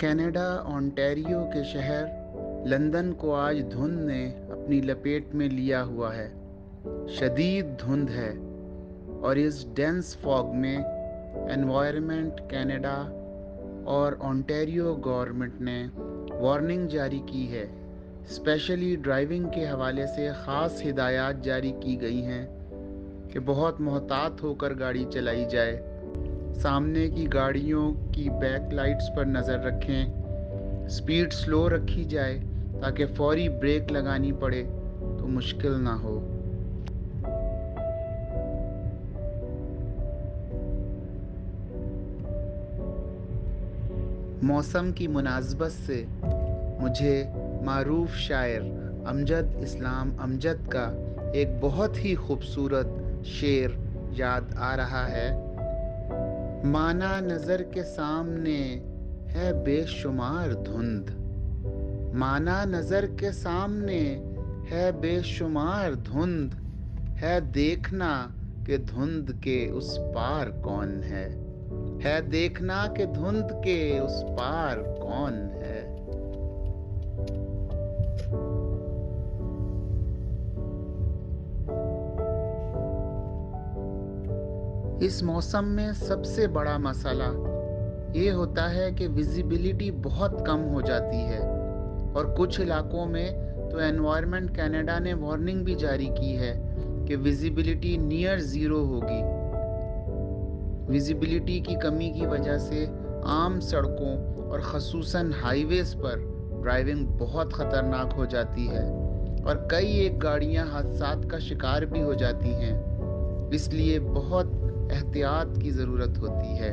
Canada Ontario کے شہر London کو آج دھند نے اپنی لپیٹ میں لیا ہوا ہے۔ شدید دھند ہے اور اس ڈینس فاگ میں انوائرمنٹ کینیڈا اور اونٹاریو گورنمنٹ نے وارننگ جاری کی ہے۔ اسپیشلی ڈرائیونگ کے حوالے سے خاص ہدایات جاری کی گئی ہیں کہ بہت محتاط ہو کر گاڑی چلائی جائے۔ سامنے کی گاڑیوں کی بیک لائٹس پر نظر رکھیں، سپیڈ سلو رکھی جائے تاکہ فوری بریک لگانی پڑے تو مشکل نہ ہو۔ موسم کی مناسبت سے مجھے معروف شاعر امجد اسلام امجد کا ایک بہت ہی خوبصورت شعر یاد آ رہا ہے۔ مانا نظر کے سامنے ہے بے شمار دھند، مانا نظر کے سامنے ہے بے شمار دھند، ہے دیکھنا کہ دھند کے اس پار کون ہے، ہے دیکھنا کہ دھند کے اس پار کون ہے۔ اس موسم میں سب سے بڑا مسئلہ یہ ہوتا ہے کہ ویزیبلٹی بہت کم ہو جاتی ہے، اور کچھ علاقوں میں تو انوائرمنٹ کینیڈا نے وارننگ بھی جاری کی ہے کہ ویزیبلٹی نیئر زیرو ہوگی۔ ویزیبلٹی کی کمی کی وجہ سے عام سڑکوں اور خصوصاً ہائی ویز پر ڈرائیونگ بہت خطرناک ہو جاتی ہے، اور کئی ایک گاڑیاں حادثات کا شکار بھی ہو جاتی ہیں۔ اس لیے بہت احتیاط کی ضرورت ہوتی ہے۔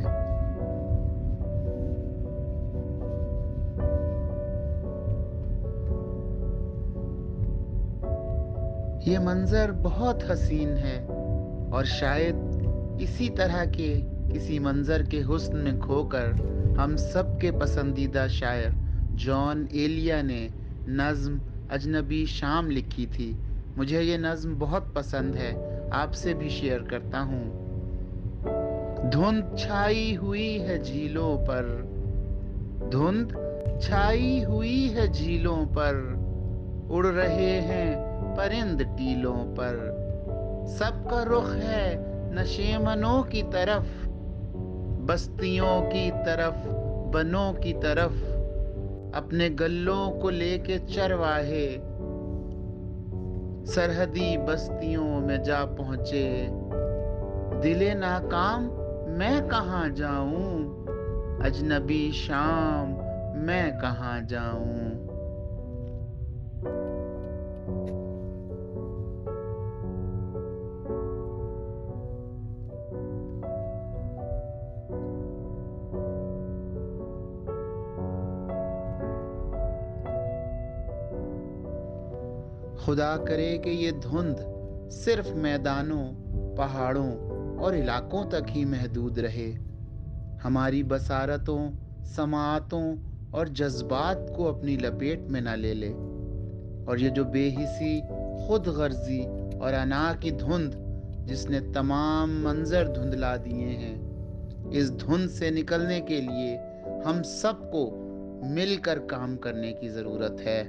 یہ منظر بہت حسین ہے، اور شاید اسی طرح کے کسی منظر کے حسن میں کھو کر ہم سب کے پسندیدہ شاعر جان ایلیا نے نظم اجنبی شام لکھی تھی۔ مجھے یہ نظم بہت پسند ہے، آپ سے بھی شیئر کرتا ہوں۔ دھند چھائی ہوئی ہے جھیلوں پر، دھند چھائی ہوئی ہے جھیلوں پر، اڑ رہے ہیں پرند ٹیلوں پر، سب کا رخ ہے نشیمنوں کی طرف، بستیوں کی طرف، بنوں کی طرف، اپنے گلوں کو لے کے چرواہے سرحدی بستیوں میں جا پہنچے۔ دل ناکام میں کہاں جاؤں، اجنبی شام میں کہاں جاؤں۔ خدا کرے کہ یہ دھند صرف میدانوں، پہاڑوں اور علاقوں تک ہی محدود رہے، ہماری بصارتوں، سماعتوں اور جذبات کو اپنی لپیٹ میں نہ لے لے، اور یہ جو بے حسی، خود غرضی اور انا کی دھند جس نے تمام منظر دھندلا دیے ہیں، اس دھند سے نکلنے کے لیے ہم سب کو مل کر کام کرنے کی ضرورت ہے۔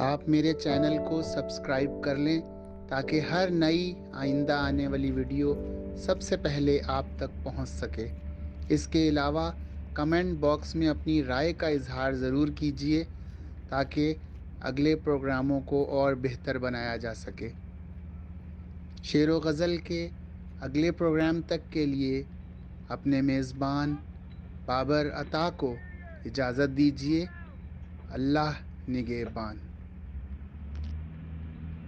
آپ میرے چینل کو سبسکرائب کر لیں تاکہ ہر نئی آئندہ آنے والی ویڈیو سب سے پہلے آپ تک پہنچ سکے۔ اس کے علاوہ کمنٹ باکس میں اپنی رائے کا اظہار ضرور کیجیے تاکہ اگلے پروگراموں کو اور بہتر بنایا جا سکے۔ شعر و غزل کے اگلے پروگرام تک کے لیے اپنے میزبان بابر عطا کو اجازت دیجیے۔ اللہ نگہبان۔